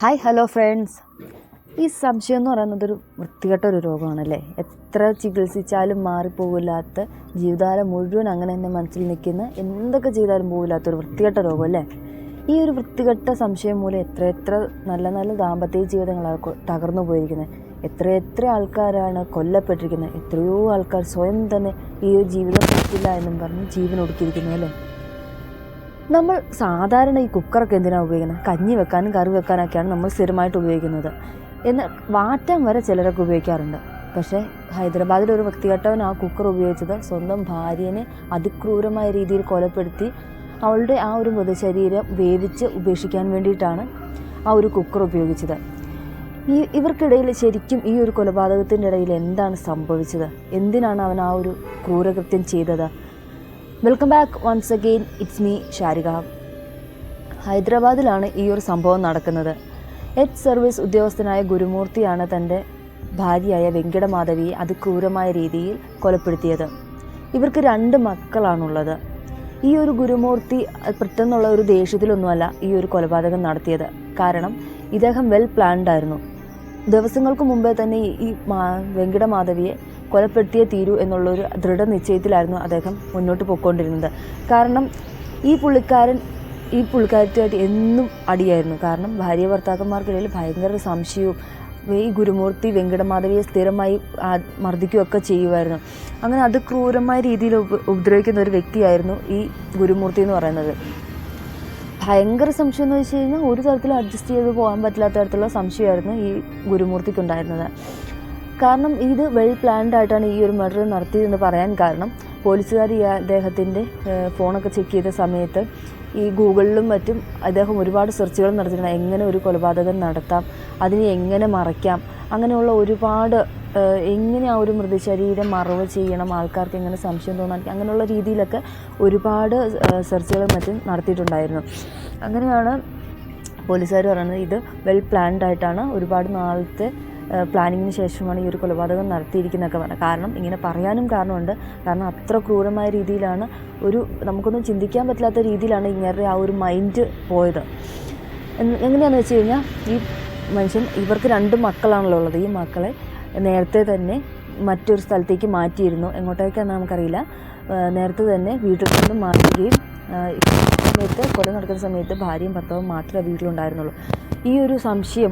Hi hello friends. ഈ സംശയം എന്ന് പറയുന്നത് ഒരു വൃത്തികെട്ട ഒരു രോഗമാണല്ലേ. എത്ര ചികിത്സിച്ചാലും മാറിപ്പോകില്ലാത്ത, ജീവിതകാലം മുഴുവൻ അങ്ങനെ തന്നെ മനസ്സിൽ നിൽക്കുന്ന, എന്തൊക്കെ ചെയ്താലും പോകില്ലാത്തൊരു വൃത്തികെട്ട രോഗം അല്ലേ. ഈ ഒരു വൃത്തികെട്ട സംശയം മൂലം എത്ര നല്ല നല്ല ദാമ്പത്യ ജീവിതങ്ങളാണ് തകർന്നു പോയിരിക്കുന്നത്. എത്ര ആൾക്കാരാണ് കൊല്ലപ്പെട്ടിരിക്കുന്നത്. എത്രയോ ആൾക്കാർ സ്വയം തന്നെ ഈ ഒരു ജീവിതം പറ്റില്ല എന്നും പറഞ്ഞ് ജീവൻ ഒടുക്കിയിരിക്കുന്നു അല്ലേ. നമ്മൾ സാധാരണ ഈ കുക്കറൊക്കെ എന്തിനാണ് ഉപയോഗിക്കുന്നത്? കഞ്ഞി വെക്കാനും കറി വെക്കാനൊക്കെയാണ് നമ്മൾ സ്ഥിരമായിട്ട് ഉപയോഗിക്കുന്നത്. എന്നാൽ വാറ്റാൻ വരെ ചിലരൊക്കെ ഉപയോഗിക്കാറുണ്ട്. പക്ഷേ ഹൈദരാബാദിൽ ഒരു വൃത്തികെട്ടവൻ ആ കുക്കർ ഉപയോഗിച്ചത് സ്വന്തം ഭാര്യനെ അതിക്രൂരമായ രീതിയിൽ കൊലപ്പെടുത്തി അവളുടെ ആ ഒരു മൃതശരീരം വേവിച്ച് ഉപേക്ഷിക്കാൻ വേണ്ടിയിട്ടാണ് ആ ഒരു കുക്കർ ഉപയോഗിച്ചത്. ഇവർക്കിടയിൽ ശരിക്കും ഈ ഒരു കൊലപാതകത്തിൻ്റെ ഇടയിൽ എന്താണ് സംഭവിച്ചത്? എന്തിനാണ് അവൻ ആ ഒരു ക്രൂരകൃത്യം ചെയ്തത്? Welcome back once again, it's me Sharika. ഹൈദരാബാദിലാണ് ഈ ഒരു സംഭവം നടക്കുന്നത്. എച്ച് സർവീസ് ഉദ്യോഗസ്ഥനായ ഗുരുമൂർത്തിയാണ് തൻ്റെ ഭാര്യയായ വെങ്കിടമാധവിയെ അതിക്രൂരമായ രീതിയിൽ കൊലപ്പെടുത്തിയത്. ഇവർക്ക് 2 മക്കളാണുള്ളത്. ഈ ഒരു ഗുരുമൂർത്തി പെട്ടെന്നുള്ള ഒരു ദേഷ്യത്തിലൊന്നുമല്ല ഈ ഒരു കൊലപാതകം നടത്തിയത്. കാരണം ഇദ്ദേഹം വെൽ പ്ലാൻഡ് ആയിരുന്നു. ദിവസങ്ങൾക്ക് മുമ്പേ തന്നെ ഈ വെങ്കിടമാധവിയെ കൊലപ്പെടുത്തിയേ തീരൂ എന്നുള്ളൊരു ദൃഢനിശ്ചയത്തിലായിരുന്നു അദ്ദേഹം മുന്നോട്ട് പോയിക്കൊണ്ടിരുന്നത്. കാരണം ഈ പുള്ളിക്കാരത്തിയായിട്ട് എന്നും അടിയായിരുന്നു. കാരണം ഭാര്യ ഭർത്താക്കന്മാർക്കിടയിൽ ഭയങ്കര സംശയവും ഈ ഗുരുമൂർത്തി വെങ്കിടമാധവിയെ സ്ഥിരമായി മർദ്ദിക്കുകയൊക്കെ ചെയ്യുമായിരുന്നു. അങ്ങനെ അത് ക്രൂരമായ രീതിയിൽ ഉപദ്രവിക്കുന്ന ഒരു വ്യക്തിയായിരുന്നു ഈ ഗുരുമൂർത്തി എന്ന് പറയുന്നത്. ഭയങ്കര സംശയം എന്ന് വെച്ച് കഴിഞ്ഞാൽ ഒരു തരത്തിലും അഡ്ജസ്റ്റ് ചെയ്ത് പോകാൻ പറ്റില്ലാത്ത തരത്തിലുള്ള സംശയമായിരുന്നു ഈ ഗുരുമൂർത്തിക്കുണ്ടായിരുന്നത്. കാരണം ഇത് വെൽ പ്ലാൻഡ് ആയിട്ടാണ് ഈ ഒരു മർഡർ നടത്തിയതെന്ന് പറയാൻ കാരണം, പോലീസുകാർ ഈ അദ്ദേഹത്തിൻ്റെ ഫോണൊക്കെ ചെക്ക് ചെയ്ത സമയത്ത് ഈ ഗൂഗിളിലും മറ്റും അദ്ദേഹം ഒരുപാട് സെർച്ചുകൾ നടത്തിയിട്ടുണ്ട്. എങ്ങനെ ഒരു കൊലപാതകം നടത്താം, അതിനെ എങ്ങനെ മറയ്ക്കാം, അങ്ങനെയുള്ള ഒരുപാട് എങ്ങനെ ആ ഒരു മൃതശരീരം മറവ് ചെയ്യണം, ആൾക്കാർക്ക് എങ്ങനെ സംശയം തോന്നാൻ, അങ്ങനെയുള്ള രീതിയിലൊക്കെ ഒരുപാട് സെർച്ചുകളും മറ്റും നടത്തിയിട്ടുണ്ടായിരുന്നു. അങ്ങനെയാണ് പോലീസുകാർ പറയുന്നത് ഇത് വെൽ പ്ലാൻഡ് ആയിട്ടാണ്, ഒരുപാട് നാളത്തെ പ്ലാനിങ്ങിന് ശേഷമാണ് ഈ ഒരു കൊലപാതകം നടത്തിയിരിക്കുന്നതൊക്കെ പറഞ്ഞത്. കാരണം ഇങ്ങനെ പറയാനും കാരണമുണ്ട്. കാരണം അത്ര ക്രൂരമായ രീതിയിലാണ്, നമുക്കൊന്നും ചിന്തിക്കാൻ പറ്റാത്ത രീതിയിലാണ് ഇങ്ങനെ ആ ഒരു മൈൻഡ് പോയത്. എങ്ങനെയാണെന്ന് വെച്ച് കഴിഞ്ഞാൽ, ഈ മനുഷ്യൻ, ഇവർക്ക് 2 മക്കളാണല്ലോ ഉള്ളത്. ഈ മക്കളെ നേരത്തെ തന്നെ മറ്റൊരു സ്ഥലത്തേക്ക് മാറ്റിയിരുന്നു. എങ്ങോട്ടേക്കാണെന്ന് നമുക്കറിയില്ല. നേരത്തെ തന്നെ വീട്ടിൽ നിന്ന് മാറ്റുകയും സമയത്ത് കൊല നടക്കുന്ന സമയത്ത് ഭാര്യയും ഭർത്താവും മാത്രമേ വീട്ടിലുണ്ടായിരുന്നുള്ളൂ. ഈ ഒരു സംശയം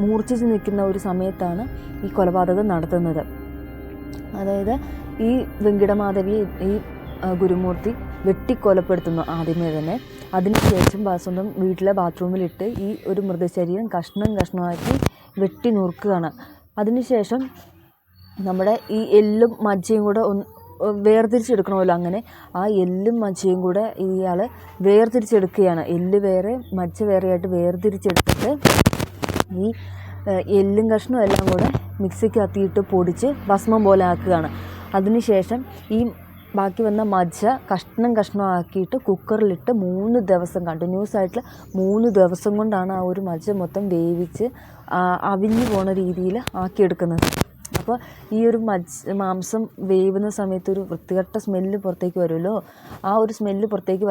മൂർച്ഛിച്ച് നിൽക്കുന്ന ഒരു സമയത്താണ് ഈ കൊലപാതകം നടത്തുന്നത്. അതായത് ഈ വെങ്കിടമാധവിയെ ഈ ഗുരുമൂർത്തി വെട്ടിക്കൊലപ്പെടുത്തുന്നു ആദ്യമേ തന്നെ. അതിനുശേഷം സ്വന്തം വീട്ടിലെ ബാത്റൂമിലിട്ട് ഈ ഒരു മൃതശരീരം കഷ്ണമാക്കി വെട്ടി നുറുക്കുകയാണ്. അതിനുശേഷം നമ്മുടെ ഈ എല്ലും മജ്ജയും കൂടെ വേർതിരിച്ചെടുക്കണമല്ലോ. അങ്ങനെ ആ എല്ലും മജ്ജയും കൂടെ ഇയാൾ വേർതിരിച്ചെടുക്കുകയാണ്. എല്ല് വേറെ മജ്ജ വേറെയായിട്ട് വേർതിരിച്ചെടുത്തിട്ട് ഈ എല്ലും കഷ്ണവും എല്ലാം കൂടെ മിക്സിക്കകത്തിയിട്ട് പൊടിച്ച് ഭസ്മം പോലെ ആക്കുകയാണ്. അതിനുശേഷം ഈ ബാക്കി വന്ന മജ്ജ കഷ്ണമാക്കിയിട്ട് കുക്കറിലിട്ട് 3 ദിവസം കണ്ടിന്യൂസ് ആയിട്ടുള്ള 3 ദിവസം കൊണ്ടാണ് ആ ഒരു മജ്ജ മൊത്തം വേവിച്ച് അവിഞ്ഞു പോണ രീതിയിൽ ആക്കിയെടുക്കുന്നത്. അപ്പോൾ ഈ ഒരു മാംസം വേവുന്ന സമയത്ത് ഒരു വൃത്തികെട്ട സ്മെല്ല് പുറത്തേക്ക് വരുമല്ലോ. ആ ഒരു സ്മെല്ല് പുറത്തേക്ക്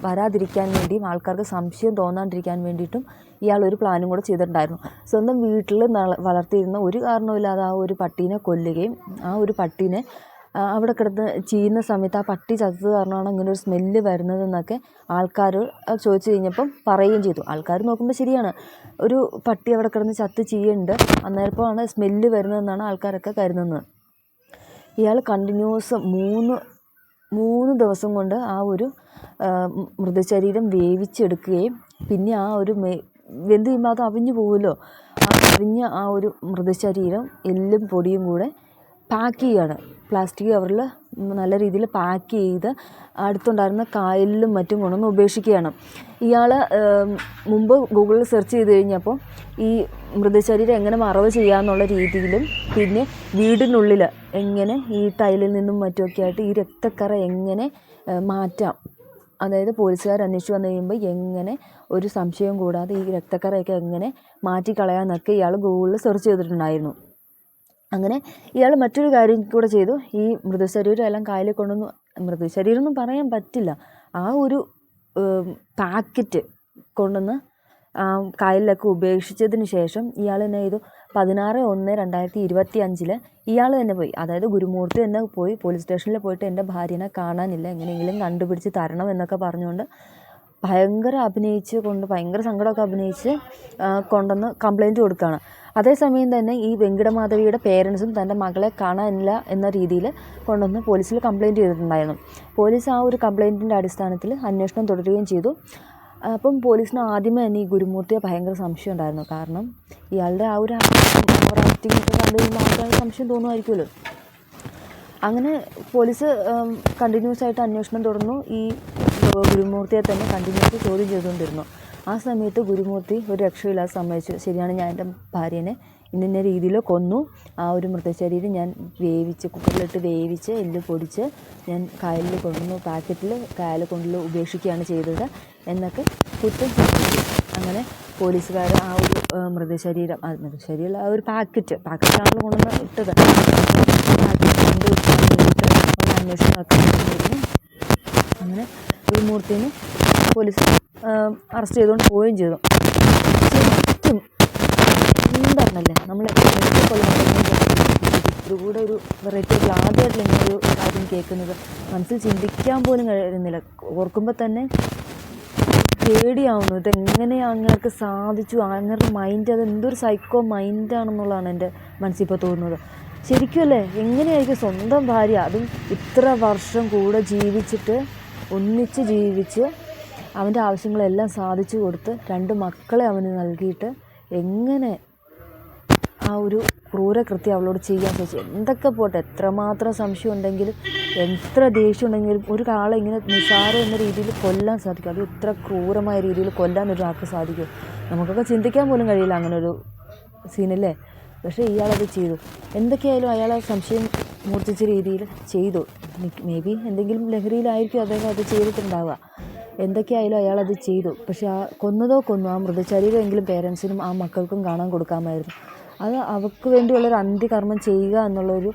വരാതിരിക്കാൻ വേണ്ടിയും ആൾക്കാർക്ക് സംശയം തോന്നാണ്ടിരിക്കാൻ വേണ്ടിയിട്ടും ഇയാൾ ഒരു പ്ലാനും കൂടെ ചെയ്തിട്ടുണ്ടായിരുന്നു. സ്വന്തം വീട്ടിൽ വളർത്തിയിരുന്ന ഒരു കാരണവുമില്ലാതെ ആ ഒരു പട്ടീനെ കൊല്ലുകയും ആ ഒരു പട്ടീനെ അവിടെ കിടന്ന് ചെയ്യുന്ന സമയത്ത് ആ പട്ടി ചത്തത് കാരണമാണ് ഇങ്ങനെ ഒരു സ്മെല്ല് വരുന്നതെന്നൊക്കെ ആൾക്കാർ ചോദിച്ചു കഴിഞ്ഞപ്പം പറയുകയും ചെയ്തു. ആൾക്കാർ നോക്കുമ്പോൾ ശരിയാണ്, ഒരു പട്ടി അവിടെ കിടന്ന് ചത്ത് ചെയ്യുന്നുണ്ട്, അന്നേരപ്പോഴാണ് സ്മെല്ല് വരുന്നതെന്നാണ് ആൾക്കാരൊക്കെ കരുതുന്നത്. ഇയാൾ കണ്ടിന്യൂസ് 3 ദിവസം കൊണ്ട് ആ ഒരു മൃതശരീരം വേവിച്ചെടുക്കുകയും പിന്നെ ആ ഒരു വെന്ത് കഴിയുമ്പോൾ അത് അവിഞ്ഞു പോകുമല്ലോ. ആ അവിഞ്ഞ ആ ഒരു മൃതശരീരം എല്ലും പൊടിയും കൂടെ പാക്ക് ചെയ്യുകയാണ്. പ്ലാസ്റ്റിക് കവറിൽ നല്ല രീതിയിൽ പാക്ക് ചെയ്ത് അടുത്തുണ്ടായിരുന്ന കായലിലും മറ്റും കൊണ്ടുവന്ന് ഉപേക്ഷിക്കുകയാണ്. ഇയാൾ മുമ്പ് ഗൂഗിളിൽ സെർച്ച് ചെയ്ത് കഴിഞ്ഞപ്പോൾ ഈ മൃതശരീരം എങ്ങനെ മറവ് ചെയ്യാമെന്നുള്ള രീതിയിലും പിന്നെ വീടിനുള്ളിൽ എങ്ങനെ ഈ ടൈലിൽ നിന്നും മറ്റുമൊക്കെ ആയിട്ട് ഈ രക്തക്കറ എങ്ങനെ മാറ്റാം, അതായത് പോലീസുകാർ അന്വേഷിച്ച് വന്നു കഴിയുമ്പോൾ എങ്ങനെ ഒരു സംശയം കൂടാതെ ഈ രക്തക്കറയൊക്കെ എങ്ങനെ മാറ്റിക്കളയാമെന്നൊക്കെ ഇയാൾ ഗൂഗിളിൽ സെർച്ച് ചെയ്തിട്ടുണ്ടായിരുന്നു. അങ്ങനെ ഇയാൾ മറ്റൊരു കാര്യം കൂടെ ചെയ്തു. ഈ മൃതശരീരം എല്ലാം കായലിൽ കൊണ്ടുവന്ന്, മൃതശരീരം ഒന്നും പറയാൻ പറ്റില്ല, ആ ഒരു പാക്കറ്റ് കൊണ്ടുവന്ന് കായലിലൊക്കെ ഉപേക്ഷിച്ചതിന് ശേഷം ഇയാൾ തന്നെ ചെയ്തു 16/1/2025 ഇയാൾ തന്നെ പോയി, അതായത് ഗുരുമൂർത്തി തന്നെ പോയി പോലീസ് സ്റ്റേഷനിൽ പോയിട്ട് എൻ്റെ ഭാര്യനെ കാണാനില്ല, എങ്ങനെയെങ്കിലും കണ്ടുപിടിച്ച് തരണം എന്നൊക്കെ പറഞ്ഞുകൊണ്ട് ഭയങ്കര സങ്കടമൊക്കെ അഭിനയിച്ച് കൊണ്ടുവന്ന് കംപ്ലയിൻറ്റ് കൊടുക്കുകയാണ്. അതേസമയം തന്നെ ഈ വെങ്കിടമാധവിയുടെ പേരൻസും തൻ്റെ മകളെ കാണാനില്ല എന്ന രീതിയിൽ കൊണ്ടുവന്ന് പോലീസിൽ കംപ്ലയിൻറ്റ് ചെയ്തിട്ടുണ്ടായിരുന്നു. പോലീസ് ആ ഒരു കംപ്ലയിൻറ്റിൻ്റെ അടിസ്ഥാനത്തിൽ അന്വേഷണം തുടരുകയും ചെയ്തു. അപ്പം പോലീസിന് ആദ്യമേ തന്നെ ഈ ഗുരുമൂർത്തിയെ ഭയങ്കര സംശയം ഉണ്ടായിരുന്നു. കാരണം ഇയാളുടെ ആ ഒരു ആക്ടിങ് ഒക്കെ കണ്ടു കഴിയുമ്പോൾ ആൾക്കാർക്ക് സംശയം തോന്നുമായിരിക്കുമല്ലോ. അങ്ങനെ പോലീസ് കണ്ടിന്യൂസ് ആയിട്ട് അന്വേഷണം തുടർന്നു. ഈ ഗുരുമൂർത്തിയെ തന്നെ കണ്ടിന്യൂസ് ചോദ്യം ചെയ്തുകൊണ്ടിരുന്നു. ആ സമയത്ത് ഗുരുമൂർത്തി ഒരു രക്ഷയില്ലാതെ സമ്മതിച്ചു, ശരിയാണ്, ഞാൻ എൻ്റെ ഭാര്യനെ ഇന്ന രീതിയിൽ കൊന്നു, ആ ഒരു മൃതശരീരം ഞാൻ കുക്കറിലിട്ട് വേവിച്ച് എല്ല് പൊടിച്ച് ഞാൻ കായലിൽ കൊണ്ടുവന്നു, പാക്കറ്റിൽ കായലിൽ കൊണ്ടുള്ള ഉപേക്ഷിക്കുകയാണ് ചെയ്തത് എന്നൊക്കെ കുറ്റം ചെയ്തു. അങ്ങനെ പോലീസുകാർ ആ ഒരു മൃതശരീരം ആ ഒരു പാക്കറ്റാണല്ലോ കൊണ്ടുവന്ന് ഇട്ടത്, അന്വേഷണം നടക്കുന്നു. അങ്ങനെ ഗുരുമൂർത്തിനെ പോലീസ് അറസ്റ്റ് ചെയ്തുകൊണ്ട് പോവുകയും ചെയ്തു. ശരിക്കും എന്താണല്ലേ നമ്മൾ ഇതുകൂടെ ഒരു വെറൈറ്റി ആദ്യമായിട്ടില്ല ഇങ്ങനൊരു കാര്യം കേൾക്കുന്നത്. മനസ്സിൽ ചിന്തിക്കാൻ പോലും കഴിയുന്നില്ല. ഓർക്കുമ്പോൾ തന്നെ പേടിയാവുന്നു. ഇതെങ്ങനെയാണ് അങ്ങനെയൊക്കെ സാധിച്ചു? അങ്ങനത്തെ മൈൻഡ്, അത് എന്തൊരു സൈക്കോ മൈൻഡാണെന്നുള്ളതാണ് എൻ്റെ മനസ്സിപ്പോൾ തോന്നുന്നത്. ശരിക്കും അല്ലേ, എങ്ങനെയായിരിക്കും സ്വന്തം ഭാര്യ, അതും ഇത്ര വർഷം കൂടെ ഒന്നിച്ച് ജീവിച്ച് അവൻ്റെ ആവശ്യങ്ങളെല്ലാം സാധിച്ചു കൊടുത്ത് 2 മക്കളെ അവന് നൽകിയിട്ട് എങ്ങനെ ആ ഒരു ക്രൂരകൃത്യം അവളോട് ചെയ്യാൻ സാധിച്ചു? എന്തൊക്കെ പോട്ടെ, എത്രമാത്രം സംശയം ഉണ്ടെങ്കിലും എത്ര ദേഷ്യം ഉണ്ടെങ്കിലും ഒരാളെ ഇങ്ങനെ നിസ്സാരം എന്ന രീതിയിൽ കൊല്ലാൻ സാധിക്കും. അത് ഇത്ര ക്രൂരമായ രീതിയിൽ കൊല്ലാൻ ഒരാൾക്ക് സാധിക്കും? നമുക്കൊക്കെ ചിന്തിക്കാൻ പോലും കഴിയില്ല അങ്ങനെ ഒരു സീനല്ലേ. പക്ഷേ ഇയാളത് ചെയ്തു. എന്തൊക്കെയായാലും അയാൾ ആ സംശയം മൂർച്ഛിച്ച രീതിയിൽ ചെയ്തു. മേ ബി എന്തെങ്കിലും ലഹരിയിലായിരിക്കും അദ്ദേഹം അത് ചെയ്തിട്ടുണ്ടാവുക. എന്തൊക്കെയായാലും അയാളത് ചെയ്തു. പക്ഷെ ആ മൃതശരീരമെങ്കിലും പേരൻസിനും ആ മക്കൾക്കും കാണാൻ കൊടുക്കാമായിരുന്നു. അത് അവർക്ക് വേണ്ടിയുള്ളൊരു അന്ത്യകർമ്മം ചെയ്യുക എന്നുള്ളൊരു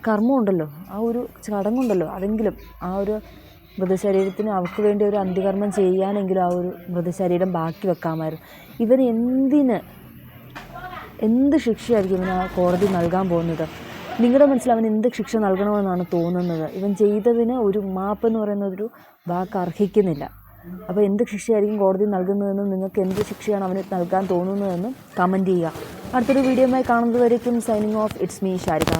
കർമ്മമുണ്ടല്ലോ, ആ ഒരു ചടങ്ങുണ്ടല്ലോ, അതെങ്കിലും ആ ഒരു മൃതശരീരത്തിന് അവർക്ക് വേണ്ടി ഒരു അന്ത്യകർമ്മം ചെയ്യാനെങ്കിലും ആ ഒരു മൃതശരീരം ബാക്കി വെക്കാമായിരുന്നു. ഇവന് എന്ത് ശിക്ഷയായിരിക്കും ഇവന് ആ കോടതി നൽകാൻ പോകുന്നത്? നിങ്ങളുടെ മനസ്സിൽ അവൻ എന്ത് ശിക്ഷ നൽകണമെന്നാണ് തോന്നുന്നത്? ഇവൻ ചെയ്തതിന് ഒരു മാപ്പ് എന്ന് പറയുന്നതൊരു വാക്ക് അർഹിക്കുന്നില്ല. അപ്പോൾ എന്ത് ശിക്ഷയായിരിക്കും കോടതി നൽകുന്നതെന്നും നിങ്ങൾക്ക് എന്ത് ശിക്ഷയാണ് അവന് നൽകാൻ തോന്നുന്നതെന്നും കമൻറ്റ് ചെയ്യുക. അടുത്തൊരു വീഡിയോയുമായി കാണുന്നതുവരേക്കും signing off, it's me Sharika.